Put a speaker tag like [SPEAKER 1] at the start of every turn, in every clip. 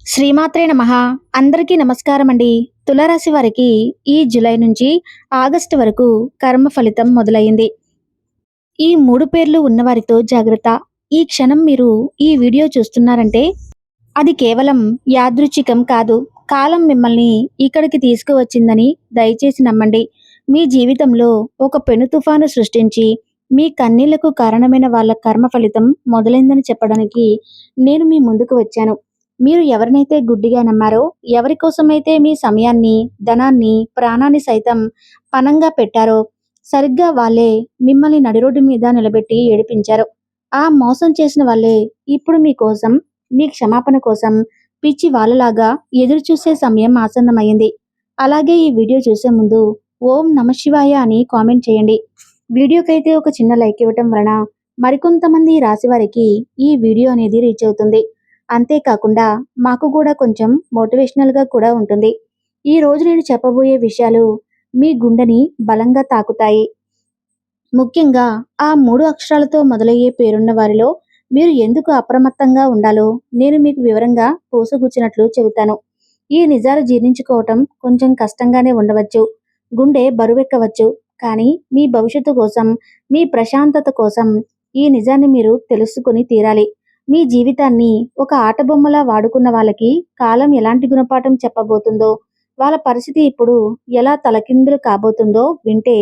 [SPEAKER 1] శ్రీమాత్రే నమః. అందరికీ నమస్కారం అండి. తులారాశి వారికి ఈ జూలై నుంచి ఆగస్టు వరకు కర్మ ఫలితం మొదలైంది. ఈ 3 పేర్లు ఉన్నవారితో జాగ్రత్త. ఈ క్షణం మీరు ఈ వీడియో చూస్తున్నారంటే అది కేవలం యాదృచ్ఛికం కాదు. కాలం మిమ్మల్ని ఇక్కడికి తీసుకువచ్చిందని దయచేసి నమ్మండి. మీ జీవితంలో ఒక పెను తుఫాను సృష్టించి మీ కన్నీళ్లకు కారణమైన వాళ్ళ కర్మ ఫలితం మొదలైందని చెప్పడానికి నేను మీ ముందుకు వచ్చాను. మీరు ఎవరినైతే గుడ్డిగా నమ్మారో, ఎవరి కోసమైతే మీ సమయాన్ని, ధనాన్ని, ప్రాణాన్ని సైతం పణంగా పెట్టారో, సరిగ్గా వాళ్ళే మిమ్మల్ని నడిరోడ్డు మీద నిలబెట్టి ఏడిపించారు. ఆ మోసం చేసిన వాళ్ళే ఇప్పుడు మీకోసం, మీ క్షమాపణ కోసం పిచ్చి వాళ్ళలాగా ఎదురుచూసే సమయం ఆసన్నమైంది. అలాగే ఈ వీడియో చూసే ముందు ఓం నమఃశివాయ అని కామెంట్ చేయండి. వీడియోకైతే ఒక చిన్న లైక్ ఇవ్వటం వలన మరికొంతమంది రాశి వారికి ఈ వీడియో అనేది రీచ్ అవుతుంది. అంతేకాకుండా మాకు కూడా కొంచెం మోటివేషనల్గా కూడా ఉంటుంది. ఈ రోజు నేను చెప్పబోయే విషయాలు మీ గుండెని బలంగా తాకుతాయి. ముఖ్యంగా ఆ 3 అక్షరాలతో మొదలయ్యే పేరున్న వారిలో మీరు ఎందుకు అప్రమత్తంగా ఉండాలో నేను మీకు వివరంగా పూసగుచ్చినట్లు చెబుతాను. ఈ నిజాలు జీర్ణించుకోవటం కొంచెం కష్టంగానే ఉండవచ్చు. గుండె బరువెక్కవచ్చు. కానీ మీ భవిష్యత్తు కోసం, మీ ప్రశాంతత కోసం ఈ నిజాన్ని మీరు తెలుసుకుని తీరాలి. మీ జీవితాన్ని ఒక ఆటబొమ్మలా వాడుకున్న వాళ్ళకి కాలం ఎలాంటి గుణపాఠం చెప్పబోతుందో, వాళ్ళ పరిస్థితి ఇప్పుడు ఎలా తలకిందులు కాబోతుందో వింటే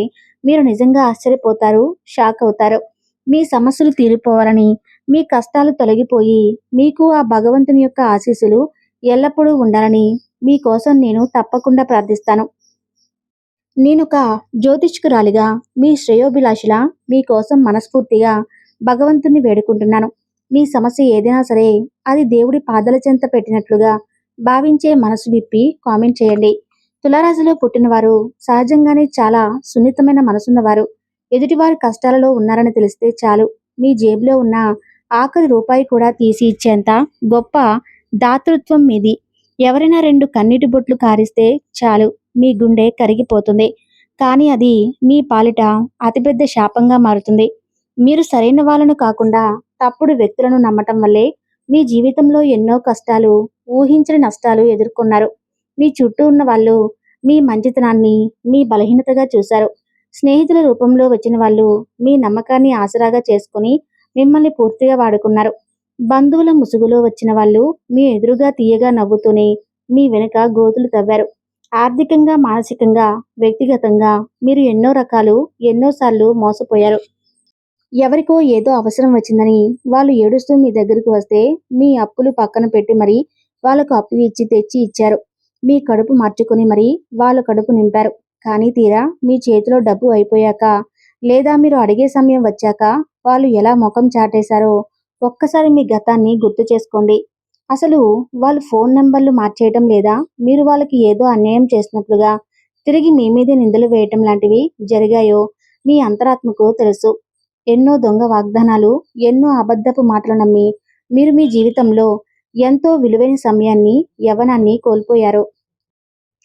[SPEAKER 1] మీరు నిజంగా ఆశ్చర్యపోతారు, షాక్ అవుతారు. మీ సమస్యలు తీరిపోవాలని, మీ కష్టాలు తొలగిపోయి మీకు ఆ భగవంతుని యొక్క ఆశీస్సులు ఎల్లప్పుడూ ఉండాలని మీకోసం నేను తప్పకుండా ప్రార్థిస్తాను. నేనొక జ్యోతిష్కురాలిగా, మీ శ్రేయోభిలాషిలా మీకోసం మనస్ఫూర్తిగా భగవంతుణ్ణి వేడుకుంటున్నాను. మీ సమస్య ఏదైనా సరే అది దేవుడి పాదాల చెంత పెట్టినట్లుగా భావించే మనసు విప్పి కామెంట్ చేయండి. తులారాశిలో పుట్టినవారు సహజంగానే చాలా సున్నితమైన మనసున్నవారు. ఎదుటివారి కష్టాలలో ఉన్నారని తెలిస్తే చాలు, మీ జేబులో ఉన్న ఆఖరి రూపాయి కూడా తీసి ఇచ్చేంత గొప్ప దాతృత్వం మీది. ఎవరైనా 2 కన్నీటి బొట్లు కారిస్తే చాలు, మీ గుండె కరిగిపోతుంది. కానీ అది మీ పాలిట అతిపెద్ద శాపంగా మారుతుంది. మీరు సరైన వాళ్ళను కాకుండా తప్పుడు వ్యక్తులను నమ్మటం వల్లే మీ జీవితంలో ఎన్నో కష్టాలు, ఊహించని నష్టాలు ఎదుర్కొన్నారు. మీ చుట్టూ ఉన్న వాళ్ళు మీ మంచితనాన్ని మీ బలహీనతగా చూశారు. స్నేహితుల రూపంలో వచ్చిన వాళ్ళు మీ నమ్మకాన్ని ఆసరాగా చేసుకుని మిమ్మల్ని పూర్తిగా వాడుకున్నారు. బంధువుల ముసుగులో వచ్చిన వాళ్ళు మీ ఎదురుగా తీయగా నవ్వుతూనే మీ వెనుక గోతులు తవ్వారు. ఆర్థికంగా, మానసికంగా, వ్యక్తిగతంగా మీరు ఎన్నోసార్లు మోసపోయారు. ఎవరికో ఏదో అవసరం వచ్చిందని వాళ్ళు ఏడుస్తూ మీ దగ్గరకు వస్తే మీ అప్పులు పక్కన పెట్టి మరీ వాళ్ళకు అప్పు ఇచ్చి తెచ్చి ఇచ్చారు. మీ కడుపు మార్చుకుని మరీ వాళ్ళ కడుపు నింపారు. కానీ తీరా మీ చేతిలో డబ్బు అయిపోయాక, లేదా మీరు అడిగే సమయం వచ్చాక వాళ్ళు ఎలా ముఖం చాటేశారో ఒక్కసారి మీ గతాన్ని గుర్తు చేసుకోండి. అసలు వాళ్ళు ఫోన్ నెంబర్లు మార్చేయటం, లేదా మీరు వాళ్ళకి ఏదో అన్యాయం చేసినట్లుగా తిరిగి మీ మీదే నిందలు వేయటం లాంటివి జరిగాయో మీ అంతరాత్మకు తెలుసు. ఎన్నో దొంగ వాగ్దానాలు, ఎన్నో అబద్ధపు మాటలు నమ్మి మీరు మీ జీవితంలో ఎంతో విలువైన సమయాన్ని, యవ్వనాన్ని కోల్పోయారు.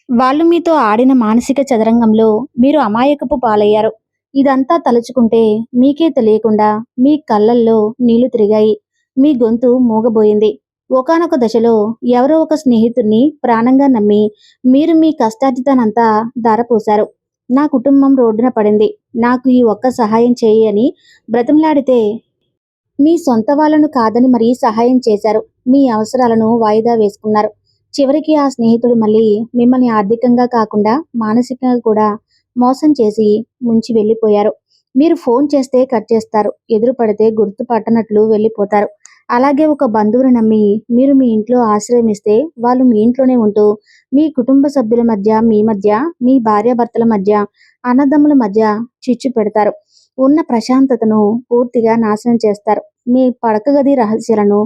[SPEAKER 1] వాళ్ళు మీతో ఆడిన మానసిక చదరంగంలో మీరు అమాయకపు పాలయ్యారు. ఇదంతా తలుచుకుంటే మీకే తెలియకుండా మీ కళ్ళల్లో నీళ్లు తిరిగాయి. మీ గొంతు మూగబోయింది. ఒకానొక దశలో ఎవరో ఒక స్నేహితుడిని ప్రాణంగా నమ్మి మీరు మీ కష్టార్జితానంతా ధారపోశారు. నా కుటుంబం రోడ్డున పడింది, నాకు ఈ ఒక్క సహాయం చేయి అని బ్రతిమలాడితే మీ సొంత వాళ్ళను కాదని మరీ సహాయం చేశారు. మీ అవసరాలను వాయిదా వేసుకున్నారు. చివరికి ఆ స్నేహితుడు మళ్ళీ మిమ్మల్ని ఆర్థికంగా కాకుండా మానసికంగా కూడా మోసం చేసి ముంచి వెళ్ళిపోయారు. మీరు ఫోన్ చేస్తే కట్ చేస్తారు, ఎదురు పడితే గుర్తుపట్టనట్లు వెళ్ళిపోతారు. అలాగే ఒక బంధువుని నమ్మి మీరు మీ ఇంట్లో ఆశ్రయం ఇస్తే వాళ్ళు మీ ఇంట్లోనే ఉంటూ మీ కుటుంబ సభ్యుల మధ్య, మీ మధ్య, మీ భార్యాభర్తల మధ్య, అన్నదమ్ముల మధ్య చిచ్చు పెడతారు. ఉన్న ప్రశాంతతను పూర్తిగా నాశనం చేస్తారు. మీ పడక గది రహస్యాలను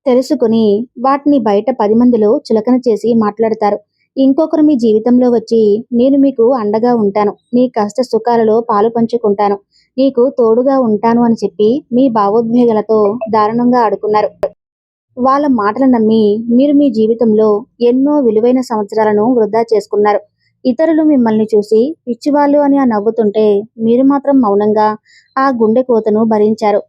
[SPEAKER 1] తెలుసుకుని వాటిని బయట 10 మందిలో చులకన చేసి మాట్లాడతారు. ఇంకొకరు మీ జీవితంలో వచ్చి నేను మీకు అండగా ఉంటాను, మీ కష్ట సుఖాలలో పాలు పంచుకుంటాను, నీకు తోడుగా ఉంటాను అని చెప్పి మీ భావోద్వేగాలతో దారుణంగా ఆడుకున్నారు. వాళ్ళ మాటలు నమ్మి మీరు మీ జీవితంలో ఎన్నో విలువైన సంవత్సరాలను వృధా చేసుకున్నారు. ఇతరులు మిమ్మల్ని చూసి పిచ్చివాళ్ళు అని నవ్వుతుంటే మీరు మాత్రం మౌనంగా ఆ గుండె కోతను భరించారు.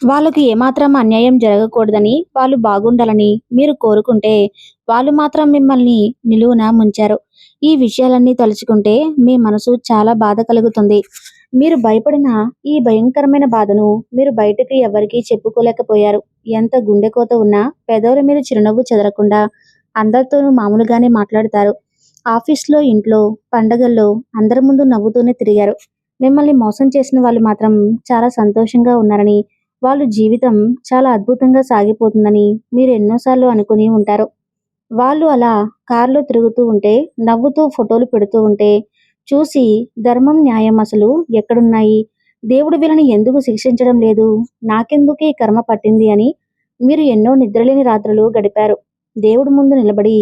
[SPEAKER 1] వాళ్ళకి ఏమాత్రం అన్యాయం జరగకూడదని, వాళ్ళు బాగుండాలని మీరు కోరుకుంటే, వాళ్ళు మాత్రం మిమ్మల్ని నిలువున ముంచారు. ఈ విషయాలన్నీ తలుచుకుంటే మీ మనసు చాలా బాధ కలుగుతుంది. మీరు భయపడిన ఈ భయంకరమైన బాధను మీరు బయటకి ఎవరికీ చెప్పుకోలేకపోయారు. ఎంత గుండెకోత ఉన్నా పెదవుల మీద చిరునవ్వు చెదరకుండా అందరితోనూ మామూలుగానే మాట్లాడతారు. ఆఫీస్‌లో, ఇంట్లో, పండగల్లో అందరి ముందు నవ్వుతూనే తిరిగారు. మిమ్మల్ని మోసం చేసిన వాళ్ళు మాత్రం చాలా సంతోషంగా ఉన్నారని, వాళ్ళ జీవితం చాలా అద్భుతంగా సాగిపోతుందని మీరు ఎన్నో సార్లు అనుకుని ఉంటారు. వాళ్ళు అలా కారులో తిరుగుతూ ఉంటే, నవ్వుతూ ఫోటోలు పెడుతూ ఉంటే చూసి ధర్మం, న్యాయం అసలు ఎక్కడున్నాయి? దేవుడు వీళ్ళని ఎందుకు శిక్షించడం లేదు? నాకెందుకు ఈ కర్మ పట్టింది అని మీరు ఎన్నో నిద్రలేని రాత్రులు గడిపారు. దేవుడి ముందు నిలబడి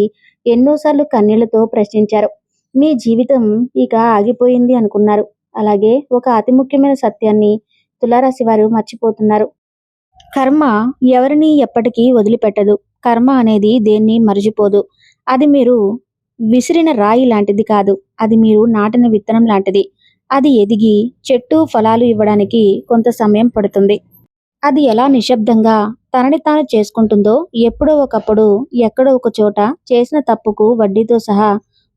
[SPEAKER 1] ఎన్నోసార్లు కన్నీళ్లతో ప్రశ్నించారు. మీ జీవితం ఇక ఆగిపోయింది అనుకున్నారు. అలాగే ఒక అతి ముఖ్యమైన సత్యాన్ని తులారాశి వారు మర్చిపోతున్నారు. కర్మ ఎవరిని ఎప్పటికీ వదిలిపెట్టదు. కర్మ అనేది దేన్ని మరిచిపోదు. అది మీరు విసిరిన రాయి లాంటిది కాదు. అది మీరు నాటిన విత్తనం లాంటిది. అది ఎదిగి చెట్టు ఫలాలు ఇవ్వడానికి కొంత సమయం పడుతుంది. అది ఎలా నిశ్శబ్దంగా తనని తాను చేసుకుంటుందో, ఎప్పుడో ఒకప్పుడు ఎక్కడో ఒక చోట చేసిన తప్పుకు వడ్డీతో సహా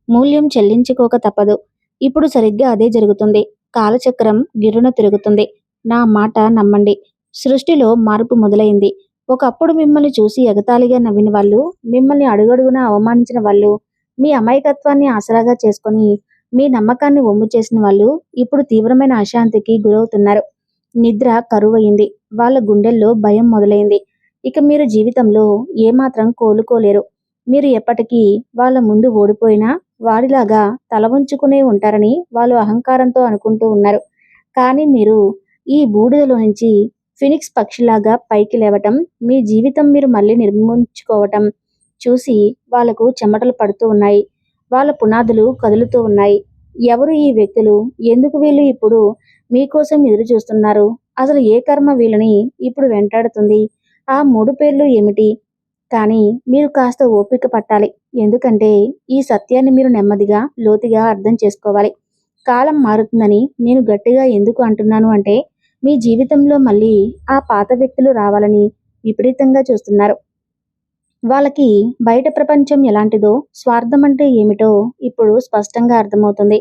[SPEAKER 1] మూల్యం చెల్లించుకోక తప్పదు. ఇప్పుడు సరిగ్గా అదే జరుగుతుంది. కాలచక్రం గిర్రున తిరుగుతుంది. నా మాట నమ్మండి. సృష్టిలో మార్పు మొదలైంది. ఒకప్పుడు మిమ్మల్ని చూసి ఎగతాళిగా నవ్విన వాళ్ళు, మిమ్మల్ని అడుగడుగునా అవమానించిన వాళ్ళు, మీ అమాయకత్వాన్ని ఆసరాగా చేసుకొని మీ నమ్మకాన్ని వమ్ము చేసిన వాళ్ళు ఇప్పుడు తీవ్రమైన అశాంతికి గురవుతున్నారు. నిద్ర కరువయింది. వాళ్ళ గుండెల్లో భయం మొదలైంది. ఇక మీరు జీవితంలో ఏమాత్రం కోలుకోలేరు. మీరు ఎప్పటికీ వాళ్ళ ముందు ఓడిపోయినా వాడిలాగా తల వంచుకునే ఉంటారని వాళ్ళు అహంకారంతో అనుకుంటూ ఉన్నారు. కానీ మీరు ఈ బూడిదలో నుంచి ఫినిక్స్ పక్షిలాగా పైకి లేవటం, మీ జీవితం మీరు మళ్ళీ నిర్మించుకోవటం చూసి వాళ్లకు చెమటలు పడుతూ ఉన్నాయి. వాళ్ళ పునాదులు కదులుతూ ఉన్నాయి. ఎవరు ఈ వ్యక్తులు? ఎందుకు వీళ్ళు ఇప్పుడు మీకోసం ఎదురు చూస్తున్నారు? అసలు ఏ కర్మ వీళ్ళని ఇప్పుడు వెంటాడుతుంది? ఆ 3 పేర్లు ఏమిటి? కానీ మీరు కాస్త ఓపిక పట్టాలి. ఎందుకంటే ఈ సత్యాన్ని మీరు నెమ్మదిగా, లోతుగా అర్థం చేసుకోవాలి. కాలం మారుతుందని నేను గట్టిగా ఎందుకు అంటున్నాను అంటే, మీ జీవితంలో మళ్ళీ ఆ పాత వ్యక్తులు రావాలని విపరీతంగా చూస్తున్నారు. వాళ్ళకి బయట ప్రపంచం ఎలాంటిదో, స్వార్థం అంటే ఏమిటో ఇప్పుడు స్పష్టంగా అర్థమవుతుంది.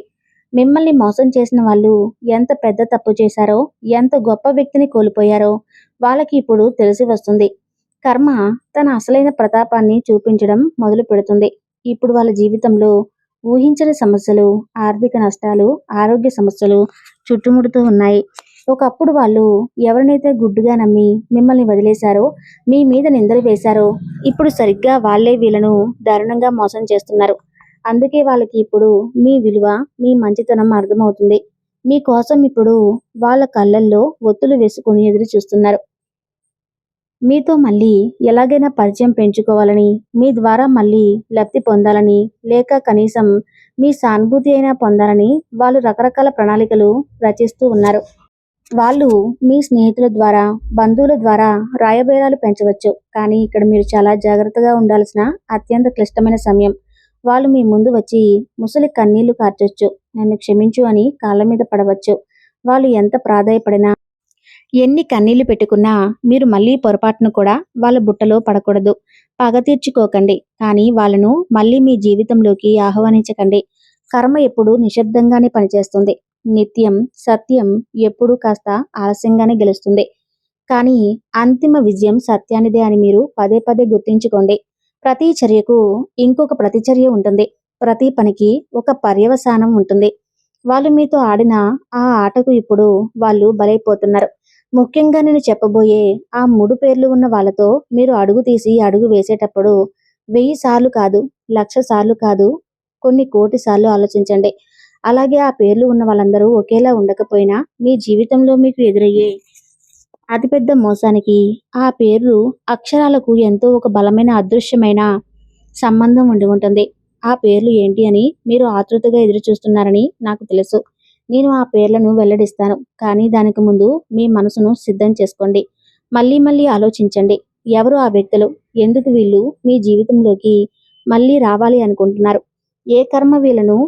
[SPEAKER 1] మిమ్మల్ని మోసం చేసిన వాళ్ళు ఎంత పెద్ద తప్పు చేశారో, ఎంత గొప్ప వ్యక్తిని కోల్పోయారో వాళ్ళకి ఇప్పుడు తెలిసి వస్తుంది. కర్మ తన అసలైన ప్రతాపాన్ని చూపించడం మొదలు పెడుతుంది. ఇప్పుడు వాళ్ళ జీవితంలో ఊహించని సమస్యలు, ఆర్థిక నష్టాలు, ఆరోగ్య సమస్యలు చుట్టుముడుతూ ఉన్నాయి. ఒకప్పుడు వాళ్ళు ఎవరినైతే గుడ్డుగా నమ్మి మిమ్మల్ని వదిలేశారో, మీ మీద నిందలు వేశారో, ఇప్పుడు సరిగ్గా వాళ్ళే వీళ్ళను దారుణంగా మోసం చేస్తున్నారు. అందుకే వాళ్ళకి ఇప్పుడు మీ విలువ, మీ మంచితనం అర్థమవుతుంది. మీకోసం ఇప్పుడు వాళ్ళ కళ్ళల్లో ఒత్తులు వేసుకుని ఎదురు చూస్తున్నారు. మీతో మళ్ళీ ఎలాగైనా పరిచయం పెంచుకోవాలని, మీ ద్వారా మళ్ళీ లబ్ధి పొందాలని, లేక కనీసం మీ సానుభూతి అయినా పొందాలని వాళ్ళు రకరకాల ప్రణాళికలు రచిస్తూ ఉన్నారు. వాళ్ళు మీ స్నేహితుల ద్వారా, బంధువుల ద్వారా రాయబారాలు పెంచవచ్చు. కానీ ఇక్కడ మీరు చాలా జాగ్రత్తగా ఉండాల్సిన అత్యంత క్లిష్టమైన సమయం. వాళ్ళు మీ ముందు వచ్చి ముసలి కన్నీళ్లు కార్చొచ్చు. నన్ను క్షమించు అని కాళ్ళ మీద పడవచ్చు. వాళ్ళు ఎంత ప్రాధేయపడినా, ఎన్ని కన్నీళ్లు పెట్టుకున్నా మీరు మళ్ళీ పొరపాటును కూడా వాళ్ళ బుట్టలో పడకూడదు. పగ తీర్చుకోకండి. కానీ వాళ్ళను మళ్ళీ మీ జీవితంలోకి ఆహ్వానించకండి. కర్మ ఎప్పుడు నిశ్శబ్దంగానే పనిచేస్తుంది. నిత్యం సత్యం ఎప్పుడూ కాస్త ఆలస్యంగానే గెలుస్తుంది. కానీ అంతిమ విజయం సత్యానిదే అని మీరు పదే పదే గుర్తుంచుకోండి. ప్రతి చర్యకు ఇంకొక ప్రతిచర్య ఉంటుంది. ప్రతి పనికి ఒక పర్యవసానం ఉంటుంది. వాళ్ళు మీతో ఆడిన ఆ ఆటకు ఇప్పుడు వాళ్ళు బలైపోతున్నారు. ముఖ్యంగా నేను చెప్పబోయే ఆ 3 పేర్లు ఉన్న వాళ్ళతో మీరు అడుగు తీసి అడుగు వేసేటప్పుడు 1000 సార్లు కాదు, 1,00,000 సార్లు కాదు, కొన్ని కోటి సార్లు ఆలోచించండి. అలాగే ఆ పేర్లు ఉన్న వాళ్ళందరూ ఒకేలా ఉండకపోయినా మీ జీవితంలో మీకు ఎదురయ్యే అతిపెద్ద మోసానికి ఆ పేర్లు అక్షరాలకు ఎంతో ఒక బలమైన అదృశ్యమైన సంబంధం ఉండి ఉంటుంది. ఆ పేర్లు ఏంటి అని మీరు ఆతృతగా ఎదురు చూస్తున్నారని నాకు తెలుసు. నేను ఆ పేర్లను వెల్లడిస్తాను. కానీ దానికి ముందు మీ మనసును సిద్ధం చేసుకోండి. మళ్ళీ మళ్ళీ ఆలోచించండి. ఎవరు ఆ వ్యక్తులు? ఎందుకు వీళ్ళు మీ జీవితంలోకి మళ్ళీ రావాలి అనుకుంటున్నారు? ఏ కర్మ వీళ్ళను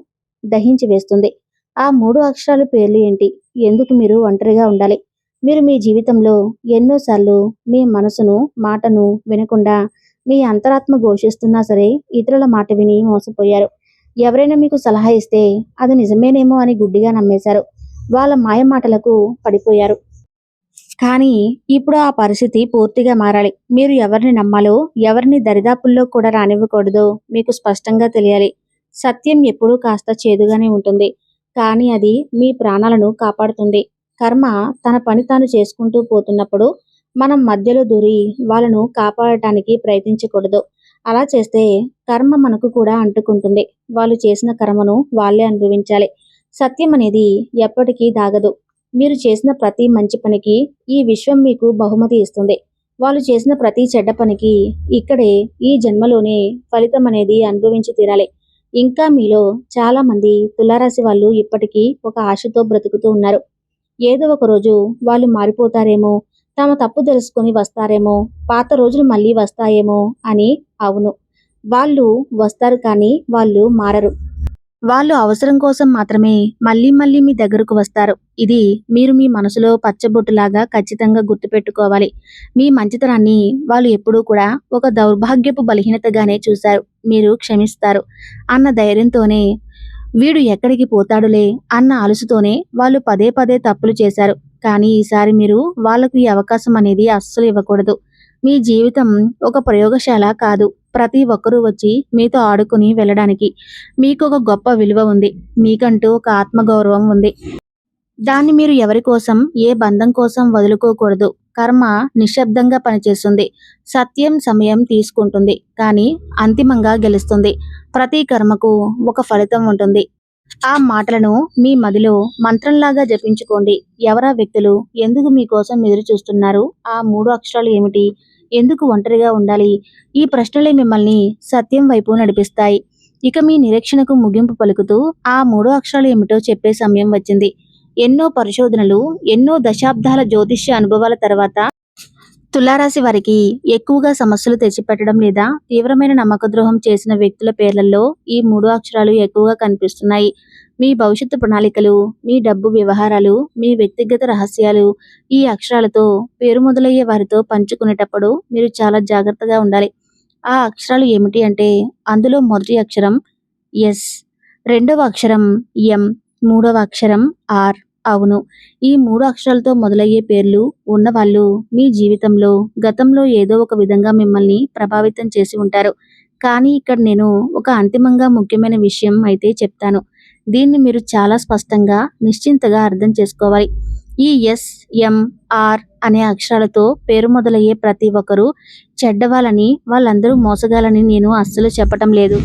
[SPEAKER 1] దహించి వేస్తుంది? ఆ 3 అక్షరాల పేర్లు ఏంటి? ఎందుకు మీరు ఒంటరిగా ఉండాలి? మీరు మీ జీవితంలో ఎన్నోసార్లు మీ మనసును, మాటను వినకుండా మీ అంతరాత్మ ఘోషిస్తున్నా సరే ఇతరుల మాట విని మోసపోయారు. ఎవరైనా మీకు సలహా ఇస్తే అది నిజమేనేమో అని గుడ్డిగా నమ్మేశారు. వాళ్ళ మాయ మాటలకు పడిపోయారు. కానీ ఇప్పుడు ఆ పరిస్థితి పూర్తిగా మారాలి. మీరు ఎవరిని నమ్మాలో, ఎవరిని దరిదాపుల్లో కూడా రానివ్వకూడదో మీకు స్పష్టంగా తెలియాలి. సత్యం ఎప్పుడూ కాస్త చేదుగానే ఉంటుంది. కానీ అది మీ ప్రాణాలను కాపాడుతుంది. కర్మ తన పని తాను చేసుకుంటూ పోతున్నప్పుడు మనం మధ్యలో దూరి వాళ్ళను కాపాడటానికి ప్రయత్నించకూడదు. అలా చేస్తే కర్మ మనకు కూడా అంటుకుంటుంది. వాళ్ళు చేసిన కర్మను వాళ్ళే అనుభవించాలి. సత్యం అనేది ఎప్పటికీ దాగదు. మీరు చేసిన ప్రతి మంచి పనికి ఈ విశ్వం మీకు బహుమతి ఇస్తుంది. వాళ్ళు చేసిన ప్రతి చెడ్డ పనికి ఇక్కడే ఈ జన్మలోనే ఫలితం అనేది అనుభవించి తీరాలి. ఇంకా మీలో చాలా మంది తులారాశి వాళ్ళు ఇప్పటికీ ఒక ఆశతో బ్రతుకుతూ ఉన్నారు. ఏదో ఒక రోజు వాళ్ళు మారిపోతారేమో, తమ తప్పు తెలుసుకొని వస్తారేమో, పాత రోజులు మళ్ళీ వస్తాయేమో అని. అవును, వాళ్ళు వస్తారు కానీ వాళ్ళు మారరు. వాళ్ళు అవసరం కోసం మాత్రమే మళ్ళీ మళ్ళీ మీ దగ్గరకు వస్తారు. ఇది మీరు మీ మనసులో పచ్చబొట్టులాగా ఖచ్చితంగా గుర్తుపెట్టుకోవాలి. మీ మంచితనాన్ని వాళ్ళు ఎప్పుడూ కూడా ఒక దౌర్భాగ్యపు బలహీనతగానే చూశారు. మీరు క్షమిస్తారు అన్న ధైర్యంతోనే, వీడు ఎక్కడికి పోతాడులే అన్న అలుసుతోనే వాళ్ళు పదే పదే తప్పులు చేశారు. కానీ ఈసారి మీరు వాళ్ళకు ఈ అవకాశం అనేది అస్సలు ఇవ్వకూడదు. మీ జీవితం ఒక ప్రయోగశాల కాదు. ప్రతి ఒక్కరూ వచ్చి మీతో ఆడుకుని వెళ్ళడానికి. మీకు ఒక గొప్ప విలువ ఉంది. మీకంటూ ఒక ఆత్మగౌరవం ఉంది. దాన్ని మీరు ఎవరి కోసం, ఏ బంధం కోసం వదులుకోకూడదు. కర్మ నిశ్శబ్దంగా పనిచేస్తుంది. సత్యం సమయం తీసుకుంటుంది, కానీ అంతిమంగా గెలుస్తుంది. ప్రతి కర్మకు ఒక ఫలితం ఉంటుంది. ఆ మాటలను మీ మదిలో మంత్రంలాగా జపించుకోండి. ఎవరా వ్యక్తులు? ఎందుకు మీకోసం ఎదురు చూస్తున్నారు? ఆ 3 అక్షరాలు ఏమిటి? ఎందుకు ఒంటరిగా ఉండాలి? ఈ ప్రశ్నలే మిమ్మల్ని సత్యం వైపు నడిపిస్తాయి. ఇక మీ నిరీక్షణకు ముగింపు పలుకుతూ ఆ 3 అక్షరాలు ఏమిటో చెప్పే సమయం వచ్చింది. ఎన్నో పరిశోధనలు, ఎన్నో దశాబ్దాల జ్యోతిష్య అనుభవాల తర్వాత తులారాశి వారికి ఎక్కువగా సమస్యలు తెచ్చిపెట్టడం లేదా తీవ్రమైన నమ్మకద్రోహం చేసిన వ్యక్తుల పేర్లలో ఈ 3 అక్షరాలు ఎక్కువగా కనిపిస్తున్నాయి. మీ భవిష్యత్తు ప్రణాళికలు, మీ డబ్బు వ్యవహారాలు, మీ వ్యక్తిగత రహస్యాలు ఈ అక్షరాలతో పేరు మొదలయ్యే వారితో పంచుకునేటప్పుడు మీరు చాలా జాగ్రత్తగా ఉండాలి. ఆ అక్షరాలు ఏమిటి అంటే, అందులో మొదటి అక్షరం ఎస్, రెండవ అక్షరం ఎం, మూడవ అక్షరం ఆర్. అవును, ఈ 3 అక్షరాలతో మొదలయ్యే పేర్లు ఉన్నవాళ్ళు మీ జీవితంలో గతంలో ఏదో ఒక విధంగా మిమ్మల్ని ప్రభావితం చేసి ఉంటారు. కానీ ఇక్కడ నేను ఒక అంతిమంగా ముఖ్యమైన విషయం అయితే చెప్తాను. దీన్ని మీరు చాలా స్పష్టంగా, నిశ్చింతగా అర్థం చేసుకోవాలి. ఈ ఎస్, ఎం, ఆర్ అనే అక్షరాలతో పేరు మొదలయ్యే ప్రతి ఒక్కరూ చెడ్డవాళ్ళని, వాళ్ళందరూ మోసగాలని నేను అస్సలు చెప్పటం లేదు.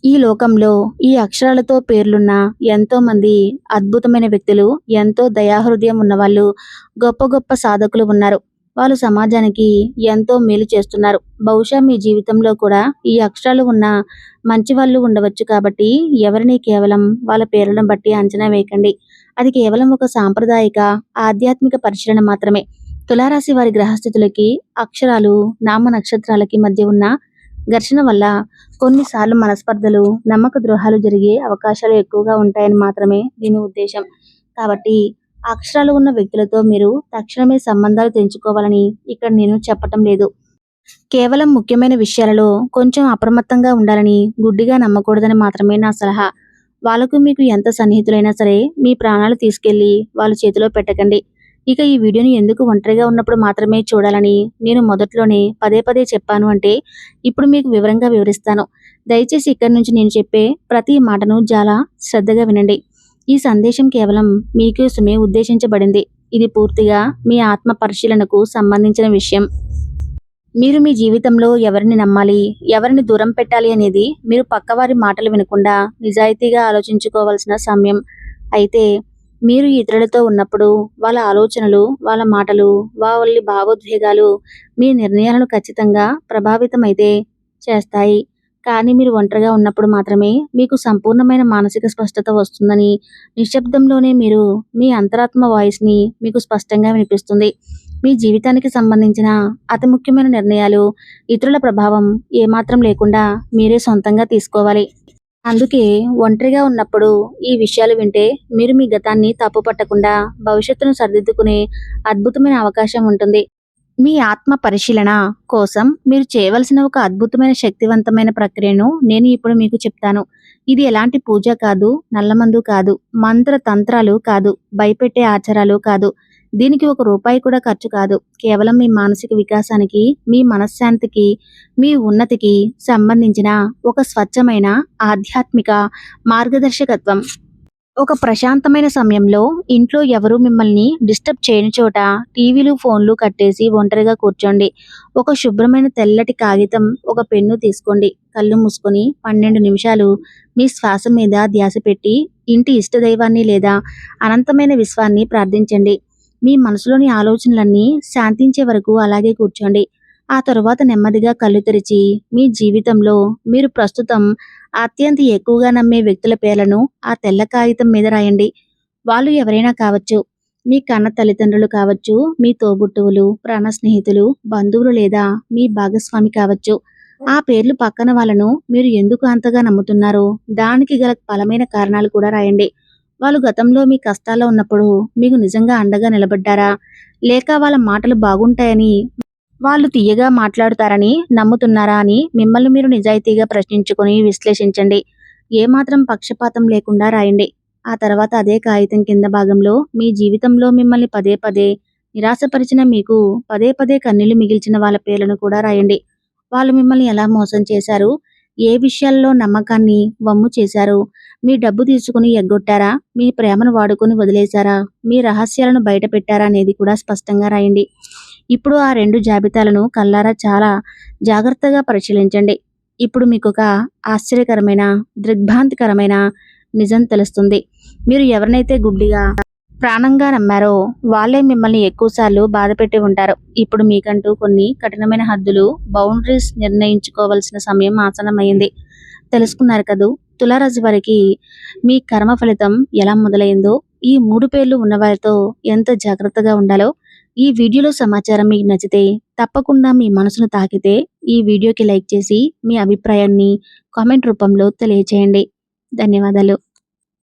[SPEAKER 1] ఈ లోకంలో ఈ అక్షరాలతో పేర్లున్న ఎంతో మంది అద్భుతమైన వ్యక్తులు, ఎంతో దయాహృదయం ఉన్నవాళ్ళు, గొప్ప గొప్ప సాధకులు ఉన్నారు. వాళ్ళు సమాజానికి ఎంతో మేలు చేస్తున్నారు. బహుశా మీ జీవితంలో కూడా ఈ అక్షరాలు ఉన్న మంచి వాళ్ళు ఉండవచ్చు. కాబట్టి ఎవరిని కేవలం వాళ్ళ పేర్లను బట్టి అంచనా వేయకండి. అది కేవలం ఒక సాంప్రదాయిక, ఆధ్యాత్మిక పరిశీలన మాత్రమే. తులారాశి వారి గ్రహస్థితులకి, అక్షరాలు, నామ నక్షత్రాలకి మధ్య ఉన్న ఘర్షణ వల్ల కొన్నిసార్లు మనస్పర్ధలు, నమ్మక ద్రోహాలు జరిగే అవకాశాలు ఎక్కువగా ఉంటాయని మాత్రమే దీని ఉద్దేశం. కాబట్టి అక్షరాలు ఉన్న వ్యక్తులతో మీరు తక్షణమే సంబంధాలు తెంచుకోవాలని ఇక్కడ నేను చెప్పటం లేదు. కేవలం ముఖ్యమైన విషయాలలో కొంచెం అప్రమత్తంగా ఉండాలని, గుడ్డిగా నమ్మకూడదని మాత్రమే నా సలహా. వాళ్ళకు మీకు ఎంత సన్నిహితులైనా సరే మీ ప్రాణాలు తీసుకెళ్లి వాళ్ళ చేతిలో పెట్టకండి. ఇక ఈ వీడియోని ఎందుకు ఒంటరిగా ఉన్నప్పుడు మాత్రమే చూడాలని నేను మొదట్లోనే పదే పదే చెప్పాను అంటే, ఇప్పుడు మీకు వివరంగా వివరిస్తాను. దయచేసి ఇక్కడి నుంచి నేను చెప్పే ప్రతి మాటను చాలా శ్రద్ధగా వినండి. ఈ సందేశం కేవలం మీకోసమే ఉద్దేశించబడింది. ఇది పూర్తిగా మీ ఆత్మ పరిశీలనకు సంబంధించిన విషయం. మీరు మీ జీవితంలో ఎవరిని నమ్మాలి, ఎవరిని దూరం పెట్టాలి అనేది మీరు పక్కవారి మాటలు వినకుండా నిజాయితీగా ఆలోచించుకోవాల్సిన సమయం. అయితే మీరు ఇతరులతో ఉన్నప్పుడు వాళ్ళ ఆలోచనలు, వాళ్ళ మాటలు, వాళ్ళ భావోద్వేగాలు మీ నిర్ణయాలను ఖచ్చితంగా ప్రభావితమైతే చేస్తాయి. కానీ మీరు ఒంటరిగా ఉన్నప్పుడు మాత్రమే మీకు సంపూర్ణమైన మానసిక స్పష్టత వస్తుందని, నిశ్శబ్దంలోనే మీరు మీ అంతరాత్మ వాయిస్ని మీకు స్పష్టంగా వినిపిస్తుంది. మీ జీవితానికి సంబంధించిన అతి ముఖ్యమైన నిర్ణయాలు, ఇతరుల ప్రభావం ఏమాత్రం లేకుండా మీరే సొంతంగా తీసుకోవాలి. అందుకే ఒంటరిగా ఉన్నప్పుడు ఈ విషయాలు వింటే మీరు మీ గతాన్ని తప్పుపట్టకుండా భవిష్యత్తును సరిదిద్దుకునే అద్భుతమైన అవకాశం ఉంటుంది. మీ ఆత్మ పరిశీలన కోసం మీరు చేయవలసిన ఒక అద్భుతమైన శక్తివంతమైన ప్రక్రియను నేను ఇప్పుడు మీకు చెప్తాను. ఇది ఎలాంటి పూజ కాదు, నల్లమందు కాదు, మంత్ర తంత్రాలు కాదు, భయపెట్టే ఆచారాలు కాదు. దీనికి ఒక రూపాయి కూడా ఖర్చు కాదు. కేవలం మీ మానసిక వికాసానికి, మీ మనశ్శాంతికి, మీ ఉన్నతికి సంబంధించిన ఒక స్వచ్ఛమైన ఆధ్యాత్మిక మార్గదర్శకత్వం. ఒక ప్రశాంతమైన సమయంలో ఇంట్లో ఎవరూ మిమ్మల్ని డిస్టర్బ్ చేయని చోట టీవీలు, ఫోన్లు కట్టేసి ఒంటరిగా కూర్చోండి. ఒక శుభ్రమైన తెల్లటి కాగితం, ఒక పెన్ను తీసుకోండి. కళ్ళు మూసుకొని 12 నిమిషాలు మీ శ్వాస మీద ధ్యాస పెట్టి ఇంటి ఇష్టదైవాన్ని లేదా అనంతమైన విశ్వాన్ని ప్రార్థించండి. మీ మనసులోని ఆలోచనలన్నీ శాంతించే వరకు అలాగే కూర్చోండి. ఆ తరువాత నెమ్మదిగా కళ్ళు తెరిచి మీ జీవితంలో మీరు ప్రస్తుతం అత్యంత ఎక్కువగా నమ్మే వ్యక్తుల పేర్లను ఆ తెల్ల కాగితం మీద రాయండి. వాళ్ళు ఎవరైనా కావచ్చు. మీ కన్న తల్లిదండ్రులు కావచ్చు, మీ తోబుట్టువులు, ప్రాణ స్నేహితులు, బంధువులు లేదా మీ భాగస్వామి కావచ్చు. ఆ పేర్లు పక్కన వాళ్ళను మీరు ఎందుకు అంతగా నమ్ముతున్నారో దానికి గల బలమైన కారణాలు కూడా రాయండి. వాళ్ళు గతంలో మీ కష్టాల్లో ఉన్నప్పుడు మీకు నిజంగా అండగా నిలబడ్డారా? లేక వాళ్ళ మాటలు బాగుంటాయని, వాళ్ళు తియ్యగా మాట్లాడుతారని నమ్ముతున్నారా అని మిమ్మల్ని మీరు నిజాయితీగా ప్రశ్నించుకొని విశ్లేషించండి. ఏమాత్రం పక్షపాతం లేకుండా రాయండి. ఆ తర్వాత అదే కాగితం కింద భాగంలో మీ జీవితంలో మిమ్మల్ని పదే పదే నిరాశపరిచిన, మీకు పదే పదే కన్నీళ్లు మిగిల్చిన వాళ్ళ పేర్లను కూడా రాయండి. వాళ్ళు మిమ్మల్ని ఎలా మోసం చేశారు? ఏ విషయాల్లో నమ్మకాన్ని వమ్ము చేశారు? మీ డబ్బు తీసుకుని ఎగ్గొట్టారా? మీ ప్రేమను వాడుకొని వదిలేశారా? మీ రహస్యాలను బయట పెట్టారా అనేది కూడా స్పష్టంగా రాయండి. ఇప్పుడు ఆ 2 జాబితాలను కళ్ళారా చాలా జాగ్రత్తగా పరిశీలించండి. ఇప్పుడు మీకొక ఆశ్చర్యకరమైన, దిగ్భ్రాంతికరమైన నిజం తెలుస్తుంది. మీరు ఎవరినైతే గుడ్డిగా, ప్రాణంగా నమ్మారో వాళ్ళే మిమ్మల్ని ఎక్కువసార్లు బాధపెట్టి ఉంటారు. ఇప్పుడు మీకంటూ కొన్ని కఠినమైన హద్దులు, బౌండరీస్ నిర్ణయించుకోవాల్సిన సమయం ఆసన్నమైంది. తెలుసుకున్నారు కదూ! తులారాశి వారికి మీ కర్మ ఫలితం ఎలా మొదలైందో, ఈ 3 పేర్లు ఉన్నవారితో ఎంత జాగ్రత్తగా ఉండాలో ఈ వీడియోలో సమాచారం మీకు నచ్చితే, తప్పకుండా మీ మనసును తాకితే ఈ వీడియోకి లైక్ చేసి మీ అభిప్రాయాన్ని కామెంట్ రూపంలో తెలియచేయండి. ధన్యవాదాలు.